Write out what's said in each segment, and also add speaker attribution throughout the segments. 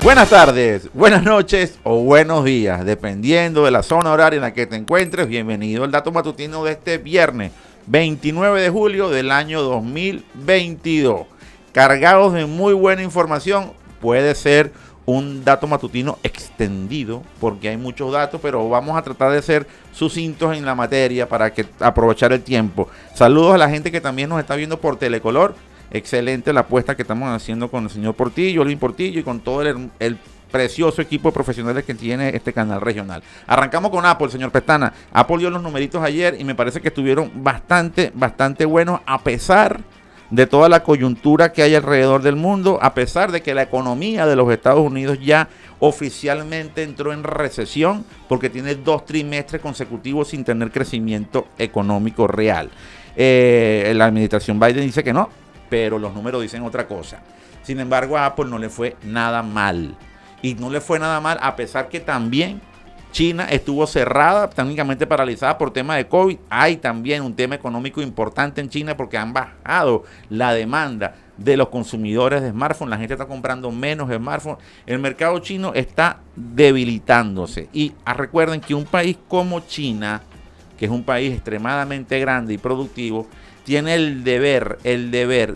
Speaker 1: Buenas tardes, buenas noches o buenos días, dependiendo de la zona horaria en la que te encuentres. Bienvenido al dato matutino de este viernes 29 de julio del año 2022. Cargados de muy buena información. Puede ser un dato matutino extendido porque hay muchos datos, pero vamos a tratar de ser sucintos en la materia para aprovechar el tiempo. Saludos a la gente que también nos está viendo por Telecolor. Excelente la apuesta que estamos haciendo con el señor Portillo, Luis Portillo, y con todo el precioso equipo de profesionales que tiene este canal regional. Arrancamos con Apple, señor Pestana. Apple dio los numeritos ayer y me parece que estuvieron bastante buenos, a pesar de toda la coyuntura que hay alrededor del mundo, a pesar de que la economía de los Estados Unidos ya oficialmente entró en recesión porque tiene 2 trimestres consecutivos sin tener crecimiento económico real. La administración Biden dice que no, pero los números dicen otra cosa. Sin embargo, a Apple no le fue nada mal. Y no le fue nada mal a pesar que también China estuvo cerrada, técnicamente paralizada por tema de COVID. Hay también un tema económico importante en China porque han bajado la demanda de los consumidores de smartphones. La gente está comprando menos smartphones. El mercado chino está debilitándose. Y recuerden que un país como China, que es un país extremadamente grande y productivo, tiene el deber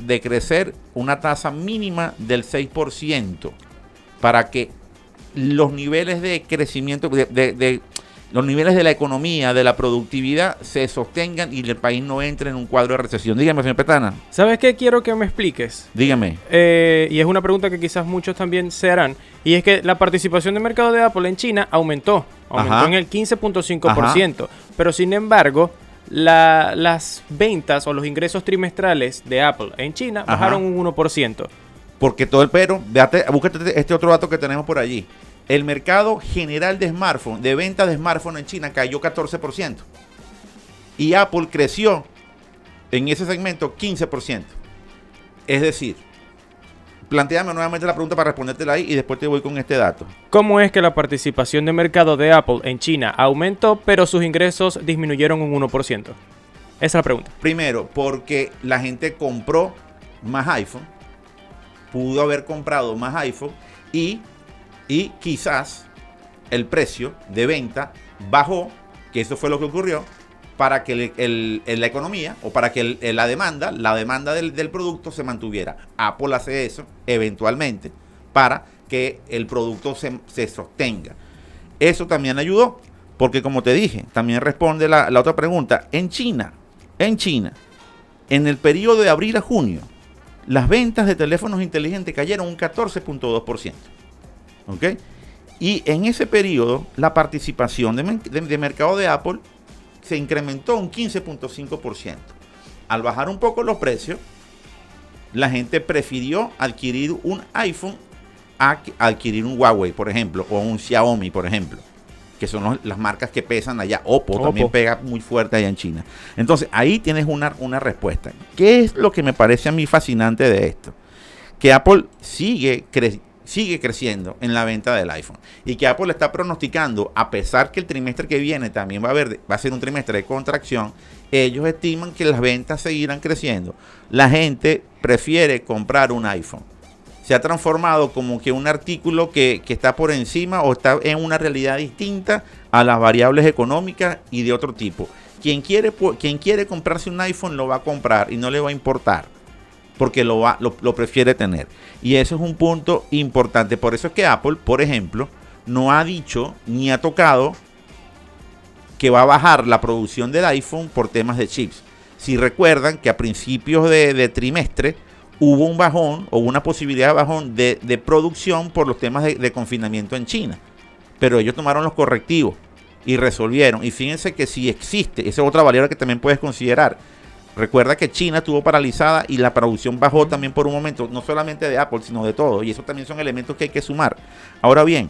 Speaker 1: de crecer una tasa mínima del 6% para que los niveles de crecimiento, los niveles de la economía, de la productividad se sostengan y el país no entre en un cuadro de recesión. Dígame, señor Petana.
Speaker 2: ¿Sabes qué quiero que me expliques?
Speaker 1: Dígame.
Speaker 2: Y es una pregunta que quizás muchos también se harán. Y es que la participación de mercado de Apple en China aumentó en el 15.5%. Pero sin embargo, las ventas o los ingresos trimestrales de Apple en China bajaron un 1%.
Speaker 1: Porque búscate este otro dato que tenemos por allí. El mercado general de smartphone, de ventas de smartphone en China cayó 14%. Y Apple creció en ese segmento 15%. Es decir, plantéame nuevamente la pregunta para respondértela ahí y después te voy con este dato.
Speaker 2: ¿Cómo es que la participación de mercado de Apple en China aumentó, pero sus ingresos disminuyeron un 1%? Esa es la pregunta.
Speaker 1: Primero, porque la gente compró más iPhone, pudo haber comprado más iPhone y quizás el precio de venta bajó, que eso fue lo que ocurrió, para que la economía o para que la demanda del producto se mantuviera. Apple hace eso eventualmente para que el producto se sostenga. Eso también ayudó, porque como te dije, también responde la otra pregunta. En China, en el periodo de abril a junio, las ventas de teléfonos inteligentes cayeron un 14.2%. ¿Ok? Y en ese periodo, la participación de mercado de Apple se incrementó un 15.5%. Al bajar un poco los precios, la gente prefirió adquirir un iPhone a adquirir un Huawei, por ejemplo, o un Xiaomi, por ejemplo, que son las marcas que pesan allá. Oppo también pega muy fuerte allá en China. Entonces, ahí tienes una respuesta. ¿Qué es lo que me parece a mí fascinante de esto? Que Apple sigue creciendo en la venta del iPhone y que Apple está pronosticando, a pesar que el trimestre que viene también va a ser un trimestre de contracción, ellos estiman que las ventas seguirán creciendo. La gente prefiere comprar un iPhone. Se ha transformado como que un artículo que está por encima o está en una realidad distinta a las variables económicas y de otro tipo. Quien quiere comprarse un iPhone lo va a comprar y no le va a importar, porque lo prefiere tener. Y eso es un punto importante. Por eso es que Apple, por ejemplo, no ha dicho ni ha tocado que va a bajar la producción del iPhone por temas de chips. Si recuerdan que a principios de trimestre hubo un bajón o una posibilidad de bajón de producción por los temas de confinamiento en China. Pero ellos tomaron los correctivos y resolvieron. Y fíjense que si existe, esa es otra variable que también puedes considerar. Recuerda que China estuvo paralizada y la producción bajó también por un momento, no solamente de Apple, sino de todo. Y eso también son elementos que hay que sumar. Ahora bien,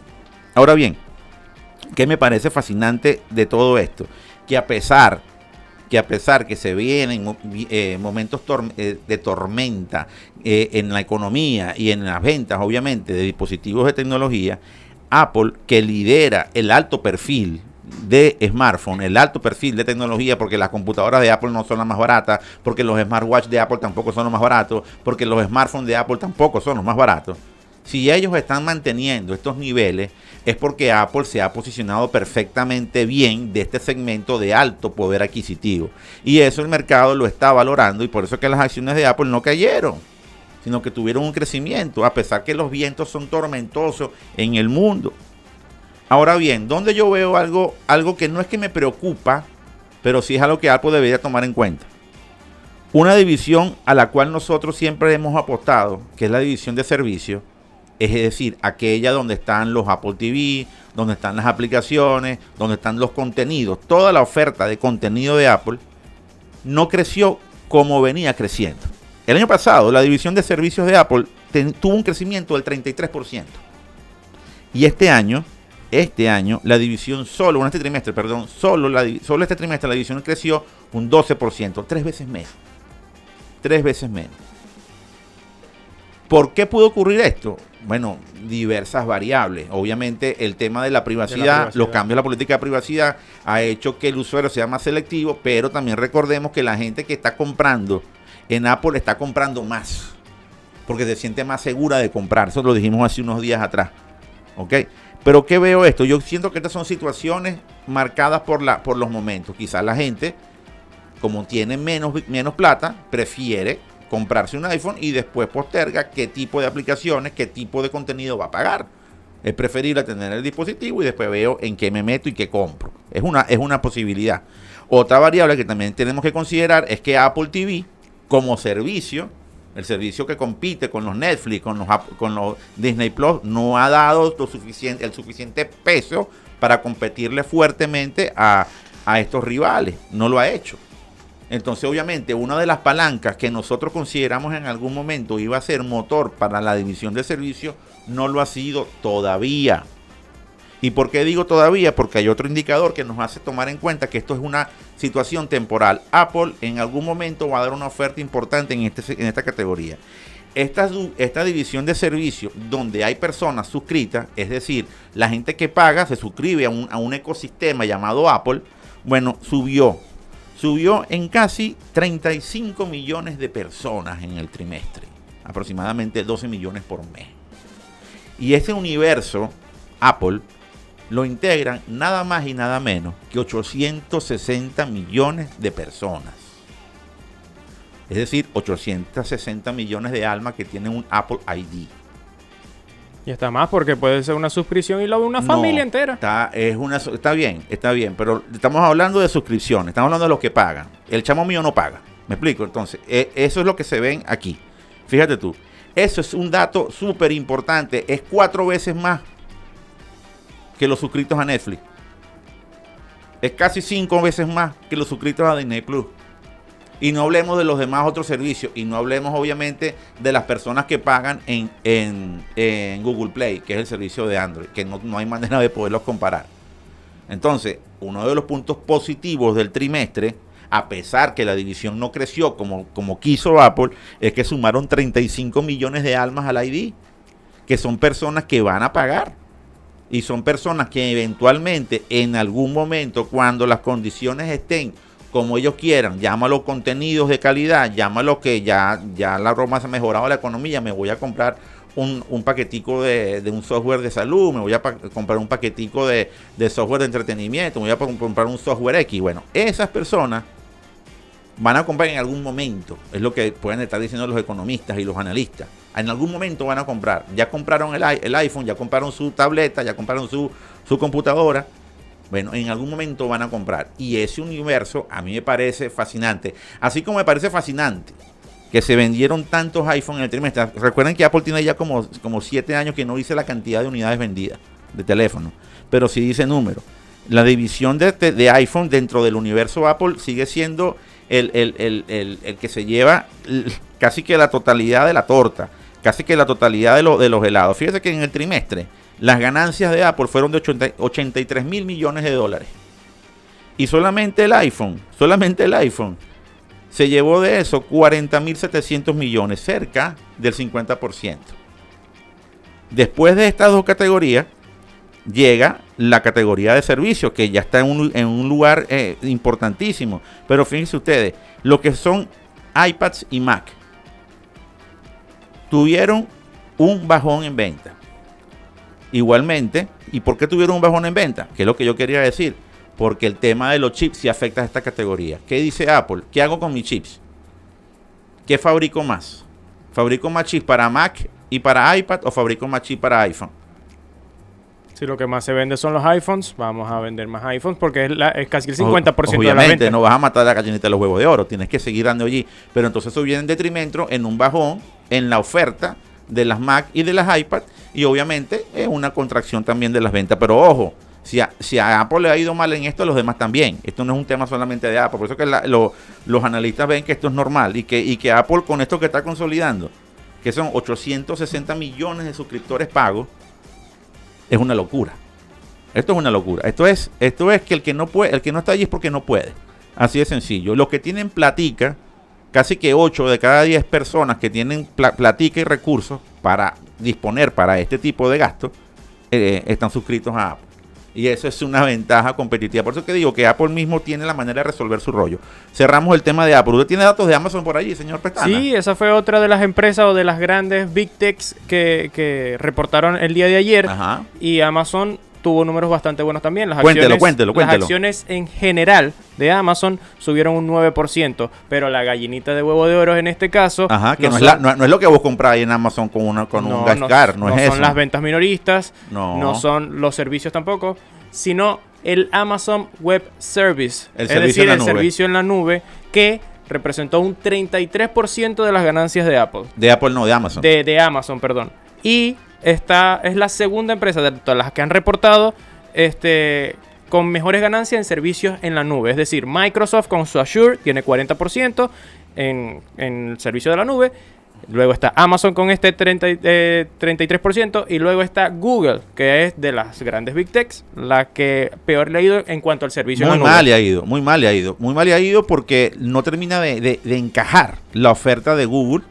Speaker 1: ¿qué me parece fascinante de todo esto? Que a pesar que se vienen momentos de tormenta en la economía y en las ventas, obviamente, de dispositivos de tecnología, Apple, que lidera el alto perfil de smartphone, el alto perfil de tecnología, porque las computadoras de Apple no son las más baratas, porque los smartwatch de Apple tampoco son los más baratos, porque los smartphones de Apple tampoco son los más baratos. Si ellos están manteniendo estos niveles, es porque Apple se ha posicionado perfectamente bien de este segmento de alto poder adquisitivo. Y eso el mercado lo está valorando, y por eso es que las acciones de Apple no cayeron, sino que tuvieron un crecimiento, a pesar que los vientos son tormentosos en el mundo. Ahora bien, donde yo veo algo que no es que me preocupa, pero sí es algo que Apple debería tomar en cuenta. Una división a la cual nosotros siempre hemos apostado, que es la división de servicios, es decir, aquella donde están los Apple TV, donde están las aplicaciones, donde están los contenidos, toda la oferta de contenido de Apple, no creció como venía creciendo. El año pasado, la división de servicios de Apple tuvo un crecimiento del 33%. Y este año, la división solo este trimestre la división creció un 12%, 3 veces menos. 3 veces menos. ¿Por qué pudo ocurrir esto? Bueno, diversas variables. Obviamente el tema de la privacidad, los cambios en la política de privacidad ha hecho que el usuario sea más selectivo, pero también recordemos que la gente que está comprando en Apple está comprando más, porque se siente más segura de comprar. Eso lo dijimos hace unos días atrás. ¿Ok? Pero ¿qué veo esto? Yo siento que estas son situaciones marcadas por los momentos. Quizás la gente, como tiene menos plata, prefiere comprarse un iPhone y después posterga qué tipo de aplicaciones, qué tipo de contenido va a pagar. Es preferible tener el dispositivo y después veo en qué me meto y qué compro. Es una posibilidad. Otra variable que también tenemos que considerar es que Apple TV, como servicio, el servicio que compite con los Netflix, con los Disney Plus, no ha dado el suficiente peso para competirle fuertemente a estos rivales. No lo ha hecho. Entonces, obviamente, una de las palancas que nosotros consideramos en algún momento iba a ser motor para la división de servicios, no lo ha sido todavía. ¿Y por qué digo todavía? Porque hay otro indicador que nos hace tomar en cuenta que esto es una situación temporal. Apple en algún momento va a dar una oferta importante en esta categoría. Esta división de servicios donde hay personas suscritas, es decir, la gente que paga se suscribe a un ecosistema llamado Apple, bueno, subió en casi 35 millones de personas en el trimestre, aproximadamente 12 millones por mes. Y ese universo, Apple, lo integran nada más y nada menos que 860 millones de personas. Es decir, 860 millones de almas que tienen un Apple ID.
Speaker 2: Y está más porque puede ser una suscripción y lo de una familia entera.
Speaker 1: Está bien, pero estamos hablando de suscripciones, estamos hablando de los que pagan. El chamo mío no paga, ¿me explico? Entonces, eso es lo que se ven aquí. Fíjate tú, eso es un dato súper importante, es 4 veces más que los suscritos a Netflix. Es casi 5 veces más que los suscritos a Disney Plus. Y no hablemos de los demás otros servicios. Y no hablemos, obviamente, de las personas que pagan en Google Play, que es el servicio de Android, que no hay manera de poderlos comparar. Entonces, uno de los puntos positivos del trimestre, a pesar que la división no creció como quiso Apple, es que sumaron 35 millones de almas al ID, que son personas que van a pagar. Y son personas que eventualmente, en algún momento, cuando las condiciones estén como ellos quieran, llámalo contenidos de calidad, llámalo que ya la broma se ha mejorado la economía, me voy a comprar un paquetico de un software de salud, me voy a comprar un paquetico de software de entretenimiento, me voy a comprar un software X. Bueno, esas personas van a comprar en algún momento, es lo que pueden estar diciendo los economistas y los analistas. En algún momento van a comprar, ya compraron el iPhone, ya compraron su tableta, ya compraron su computadora. Bueno, en algún momento van a comprar. Y ese universo a mí me parece fascinante. Así como me parece fascinante que se vendieron tantos iPhone en el trimestre. Recuerden que Apple tiene ya como 7 años que no dice la cantidad de unidades vendidas de teléfono, pero sí dice número. La división de iPhone dentro del universo Apple sigue siendo el que se lleva casi que la totalidad de la torta, casi que la totalidad de los helados. Fíjese que en el trimestre las ganancias de Apple fueron de 83 mil millones de dólares. Y solamente el iPhone se llevó de eso 40.700 millones, cerca del 50%. Después de estas dos categorías, llega la categoría de servicios, que ya está en un lugar importantísimo. Pero fíjense ustedes, lo que son iPads y Mac tuvieron un bajón en venta. Igualmente, ¿y por qué tuvieron un bajón en venta? Que es lo que yo quería decir. Porque el tema de los chips sí afecta a esta categoría. ¿Qué dice Apple? ¿Qué hago con mis chips? ¿Qué fabrico más? ¿Fabrico más chips para Mac y para iPad o fabrico más chips para iPhone?
Speaker 2: Si lo que más se vende son los iPhones, vamos a vender más iPhones porque es casi el 50% de la venta.
Speaker 1: Obviamente, no vas a matar la gallinita de los huevos de oro. Tienes que seguir dando allí. Pero entonces eso viene en detrimento, en un bajón, en la oferta de las Mac y de las iPad. Y obviamente es una contracción también de las ventas. Pero ojo, si a Apple le ha ido mal en esto, a los demás también. Esto no es un tema solamente de Apple. Por eso que los analistas ven que esto es normal. Y que Apple, con esto que está consolidando, que son 860 millones de suscriptores pagos, es una locura. Esto es una locura. Esto es que el que no puede, el que no está allí es porque no puede. Así de sencillo. Los que tienen platica, casi que 8 de cada 10 personas que tienen platica y recursos para disponer para este tipo de gastos, están suscritos a Apple. Y eso es una ventaja competitiva. Por eso que digo que Apple mismo tiene la manera de resolver su rollo. Cerramos el tema de Apple. ¿Usted tiene datos de Amazon por allí, señor Pestana?
Speaker 2: Sí, esa fue otra de las empresas o de las grandes Big Techs que reportaron el día de ayer.
Speaker 1: Ajá.
Speaker 2: Y Amazon tuvo números bastante buenos también.
Speaker 1: Cuéntelo.
Speaker 2: Las acciones en general de Amazon subieron un 9%, pero la gallinita de huevo de oro en este caso...
Speaker 1: Ajá, que no es lo que vos compráis en Amazon con un Gascar, no es eso.
Speaker 2: No son las ventas minoristas,
Speaker 1: no
Speaker 2: son los servicios tampoco, sino el Amazon Web Service,
Speaker 1: el servicio
Speaker 2: en la nube, que representó un 33% de las ganancias de Apple.
Speaker 1: De Apple no, de Amazon.
Speaker 2: De Amazon, perdón. Y esta es la segunda empresa de todas las que han reportado con mejores ganancias en servicios en la nube. Es decir, Microsoft con su Azure tiene 40% en el servicio de la nube. Luego está Amazon con 33%. Y luego está Google, que es de las grandes Big Techs, la que peor le ha ido en cuanto al servicio en la nube.
Speaker 1: Muy mal le ha ido porque no termina de encajar la oferta de Google.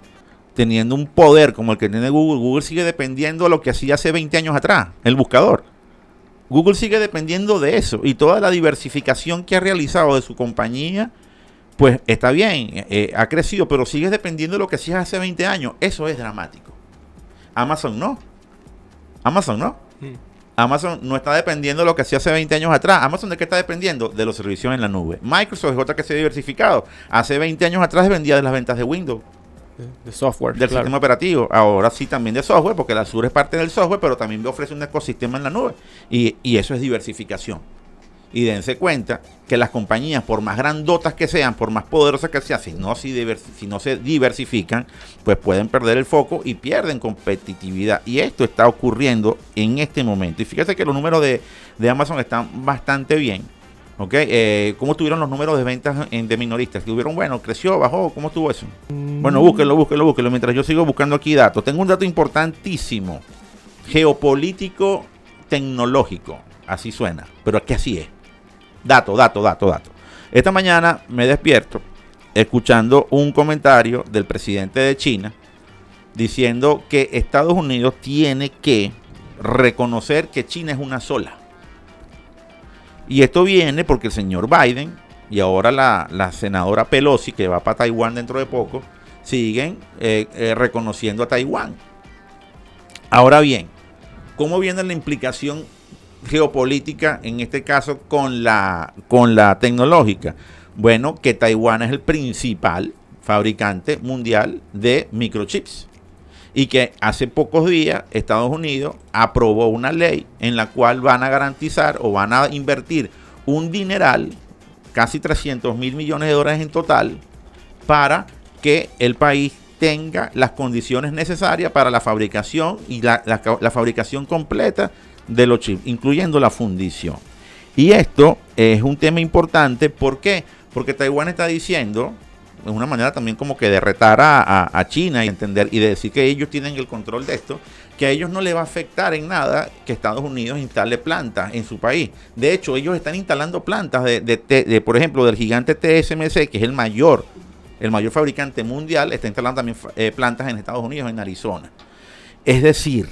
Speaker 1: Teniendo un poder como el que tiene Google, Google sigue dependiendo de lo que hacía hace 20 años atrás, el buscador. Google sigue dependiendo de eso y toda la diversificación que ha realizado de su compañía, pues está bien, ha crecido, pero sigue dependiendo de lo que hacía hace 20 años. Eso es dramático. Amazon no. Amazon no está dependiendo de lo que hacía hace 20 años atrás. Amazon, ¿de qué está dependiendo? De los servicios en la nube. Microsoft es otra que se ha diversificado. Hace 20 años atrás vendía de las ventas de Windows.
Speaker 2: De software.
Speaker 1: Del sistema operativo. Ahora sí también de software, porque la Azure es parte del software, pero también ofrece un ecosistema en la nube. Y eso es diversificación. Y dense cuenta que las compañías, por más grandotas que sean, por más poderosas que sean, si no se diversifican, pues pueden perder el foco y pierden competitividad. Y esto está ocurriendo en este momento. Y fíjate que los números de Amazon están bastante bien. ¿Ok? ¿Cómo estuvieron los números de ventas de minoristas? ¿Tuvieron, creció, bajó? ¿Cómo estuvo eso? Bueno, búsquelo. Mientras yo sigo buscando aquí datos. Tengo un dato importantísimo. Geopolítico tecnológico. Así suena. Pero es que así es. Dato. Esta mañana me despierto escuchando un comentario del presidente de China diciendo que Estados Unidos tiene que reconocer que China es una sola. Y esto viene porque el señor Biden y ahora la senadora Pelosi, que va para Taiwán dentro de poco, siguen reconociendo a Taiwán. Ahora bien, ¿cómo viene la implicación geopolítica en este caso con la tecnológica? Bueno, que Taiwán es el principal fabricante mundial de microchips. Y que hace pocos días Estados Unidos aprobó una ley en la cual van a garantizar o van a invertir un dineral, casi 300 mil millones de dólares en total, para que el país tenga las condiciones necesarias para la fabricación y la fabricación completa de los chips, incluyendo la fundición. Y esto es un tema importante. ¿Por qué? Porque Taiwán está diciendo, es una manera también como que de retar a China y entender y de decir que ellos tienen el control de esto, que a ellos no les va a afectar en nada que Estados Unidos instale plantas en su país. De hecho, ellos están instalando plantas de por ejemplo, del gigante TSMC, que es el mayor fabricante mundial, está instalando también plantas en Estados Unidos, en Arizona. Es decir,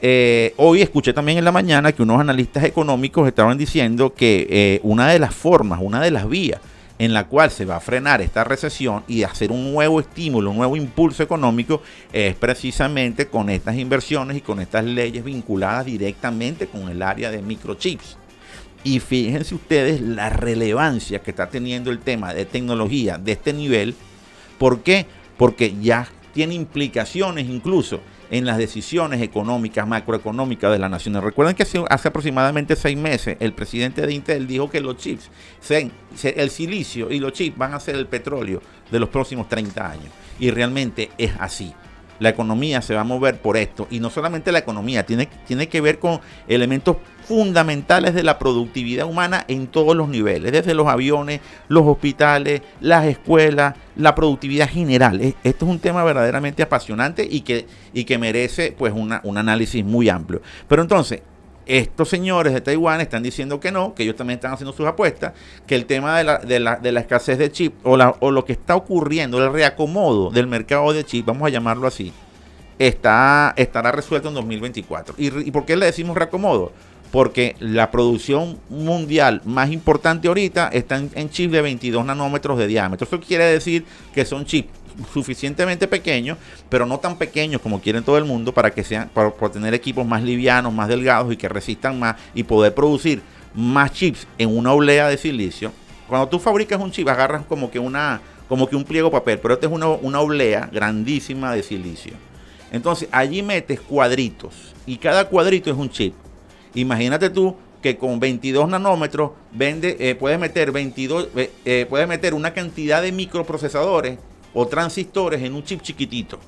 Speaker 1: Hoy escuché también en la mañana que unos analistas económicos estaban diciendo que una de las formas, una de las vías en la cual se va a frenar esta recesión y hacer un nuevo estímulo, un nuevo impulso económico, es precisamente con estas inversiones y con estas leyes vinculadas directamente con el área de microchips. Y fíjense ustedes la relevancia que está teniendo el tema de tecnología de este nivel. ¿Por qué? Porque ya tiene implicaciones incluso en las decisiones económicas, macroeconómicas de las naciones. Recuerden que hace aproximadamente 6 meses el presidente de Intel dijo que los chips, el silicio y los chips van a ser el petróleo de los próximos 30 años. Y realmente es así. La economía se va a mover por esto. Y no solamente la economía, tiene que ver con elementos fundamentales de la productividad humana en todos los niveles, desde los aviones, los hospitales, las escuelas, la productividad general. Esto es un tema verdaderamente apasionante y que merece pues un análisis muy amplio. Pero entonces, estos señores de Taiwán están diciendo que no, que ellos también están haciendo sus apuestas, que el tema de la escasez de chip o lo que está ocurriendo, el reacomodo del mercado de chip, vamos a llamarlo así, estará resuelto en 2024. ¿Y por qué le decimos reacomodo? Porque la producción mundial más importante ahorita está en chips de 22 nanómetros de diámetro. Eso quiere decir que son chips suficientemente pequeños, pero no tan pequeños como quieren todo el mundo, para tener equipos más livianos, más delgados y que resistan más y poder producir más chips en una oblea de silicio. Cuando tú fabricas un chip, agarras como que un pliego papel, pero esta es una oblea grandísima de silicio. Entonces allí metes cuadritos y cada cuadrito es un chip. Imagínate tú que con 22 nanómetros puedes meter una cantidad de microprocesadores o transistores en un chip chiquitito.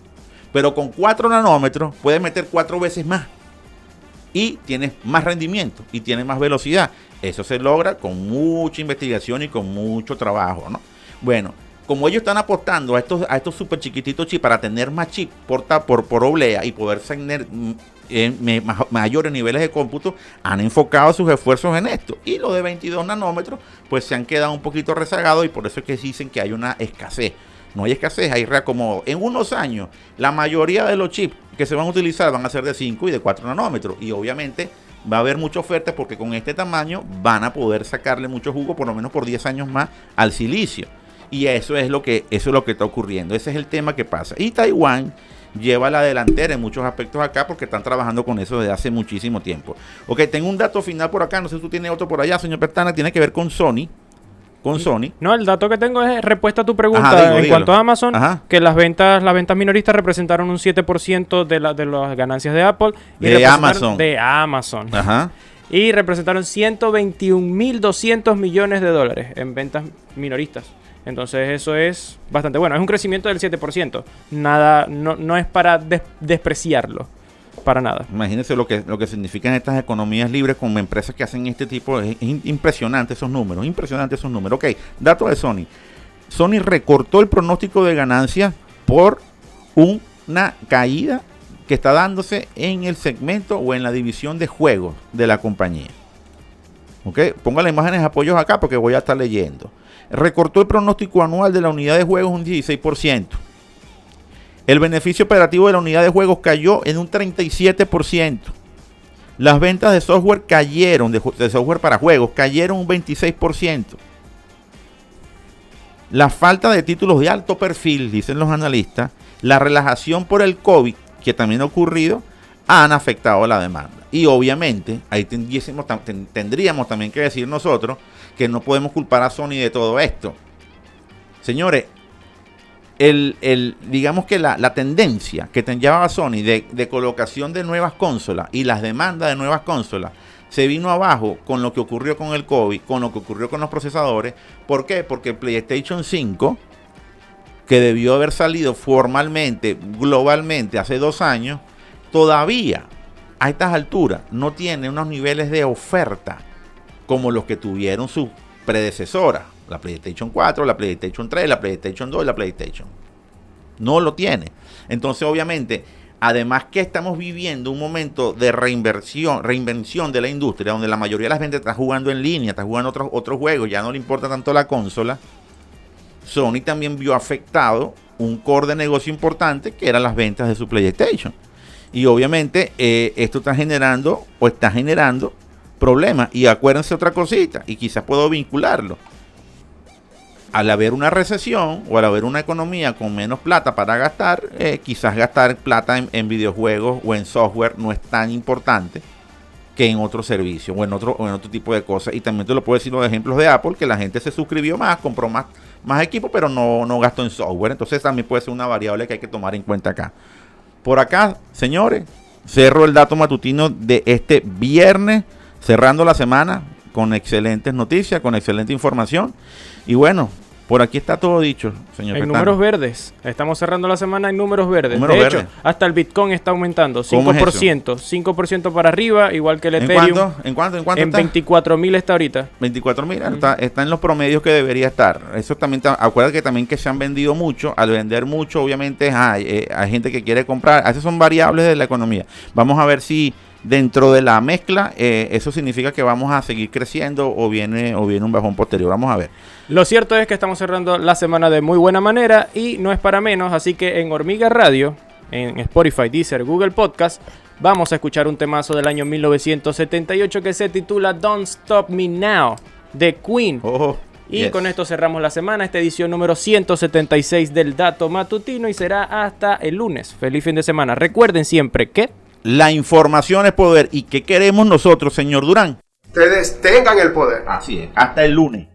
Speaker 1: Pero con 4 nanómetros puedes meter 4 veces más. Y tienes más rendimiento y tienes más velocidad. Eso se logra con mucha investigación y con mucho trabajo, ¿no? Bueno, como ellos están apostando a estos super chiquititos chips para tener más chips por oblea y poder tener mayores niveles de cómputo, han enfocado sus esfuerzos en esto. Y los de 22 nanómetros pues se han quedado un poquito rezagados, y por eso es que dicen que hay una escasez. No hay escasez, hay reacomodo. En unos años, la mayoría de los chips que se van a utilizar van a ser de 5 y de 4 nanómetros. Y obviamente va a haber mucha oferta, porque con este tamaño van a poder sacarle mucho jugo, por lo menos por 10 años más, al silicio. Y eso es lo que está ocurriendo. Ese es el tema que pasa. Y Taiwán lleva la delantera en muchos aspectos acá, porque están trabajando con eso desde hace muchísimo tiempo. Ok, tengo un dato final por acá. No sé si tú tienes otro por allá, señor Pestana. Tiene que ver con Sony. No,
Speaker 2: el dato que tengo es respuesta a tu pregunta. En cuanto a Amazon, que las ventas minoristas representaron un 7% de las ganancias de Apple.
Speaker 1: De
Speaker 2: Amazon.
Speaker 1: Ajá.
Speaker 2: Y representaron 121.200 millones de dólares en ventas minoristas. Entonces eso es bastante bueno. Es un crecimiento del 7%. Nada, no es para despreciarlo. Para nada.
Speaker 1: Imagínense lo que significan estas economías libres con empresas que hacen este tipo. Es impresionante esos números. Ok, dato de Sony. Sony recortó el pronóstico de ganancias por una caída que está dándose en el segmento o en la división de juegos de la compañía. Ok, ponga las imágenes de apoyos acá porque voy a estar leyendo. Recortó el pronóstico anual de la unidad de juegos un 16%. El beneficio operativo de la unidad de juegos cayó en un 37%. Las ventas de software cayeron, de software para juegos, cayeron un 26%. La falta de títulos de alto perfil, dicen los analistas, la relajación por el COVID, que también ha ocurrido, han afectado la demanda. Y obviamente, ahí tendríamos también que decir nosotros que no podemos culpar a Sony de todo esto. Señores, digamos que la tendencia que llevaba Sony de colocación de nuevas consolas y las demandas de nuevas consolas se vino abajo con lo que ocurrió con el COVID, con lo que ocurrió con los procesadores. ¿Por qué? Porque el PlayStation 5, que debió haber salido formalmente, globalmente, hace 2 años, todavía a estas alturas no tiene unos niveles de oferta como los que tuvieron sus predecesoras. La PlayStation 4, la PlayStation 3, la PlayStation 2 y la PlayStation. No lo tiene. Entonces, obviamente, además que estamos viviendo un momento de reinvención de la industria, donde la mayoría de la gente está jugando en línea, está jugando otros juegos, ya no le importa tanto la consola. Sony también vio afectado un core de negocio importante, que eran las ventas de su PlayStation. Y obviamente esto está generando problemas. Y acuérdense otra cosita, y quizás puedo vincularlo. Al haber una recesión o al haber una economía con menos plata para gastar, quizás gastar plata en videojuegos o en software no es tan importante que en otro servicio o en otro tipo de cosas. Y también te lo puedo decir los ejemplos de Apple, que la gente se suscribió más, compró más equipo, pero no gastó en software. Entonces también puede ser una variable que hay que tomar en cuenta acá. Por acá, señores, cerro el dato matutino de este viernes, cerrando la semana con excelentes noticias, con excelente información. Y bueno, por aquí está todo dicho, señor.
Speaker 2: En números verdes. Estamos cerrando la semana en números verdes.
Speaker 1: Números
Speaker 2: de
Speaker 1: verdes.
Speaker 2: hecho, hasta el Bitcoin está aumentando. 5%.
Speaker 1: ¿Cómo es eso?
Speaker 2: 5% para arriba, igual que el Ethereum.
Speaker 1: ¿En cuánto
Speaker 2: En
Speaker 1: está?
Speaker 2: 24.000 está ahorita.
Speaker 1: 24.000, está en los promedios que debería estar. Eso también, acuérdate que también que se han vendido mucho. Al vender mucho, obviamente, hay gente que quiere comprar. Esas son variables de la economía. Vamos a ver si dentro de la mezcla eso significa que vamos a seguir creciendo o viene un bajón posterior. Vamos a ver.
Speaker 2: Lo cierto es que estamos cerrando la semana de muy buena manera y no es para menos, así que en Hormiga Radio, en Spotify, Deezer, Google Podcast, vamos a escuchar un temazo del año 1978 que se titula Don't Stop Me Now, de Queen. Y con esto cerramos la semana, esta edición número 176 del Dato Matutino, y será hasta el lunes. Feliz fin de semana. Recuerden siempre que
Speaker 1: la información es poder. ¿Y qué queremos nosotros, señor Durán?
Speaker 3: Ustedes tengan el poder.
Speaker 1: Así es. Hasta el lunes.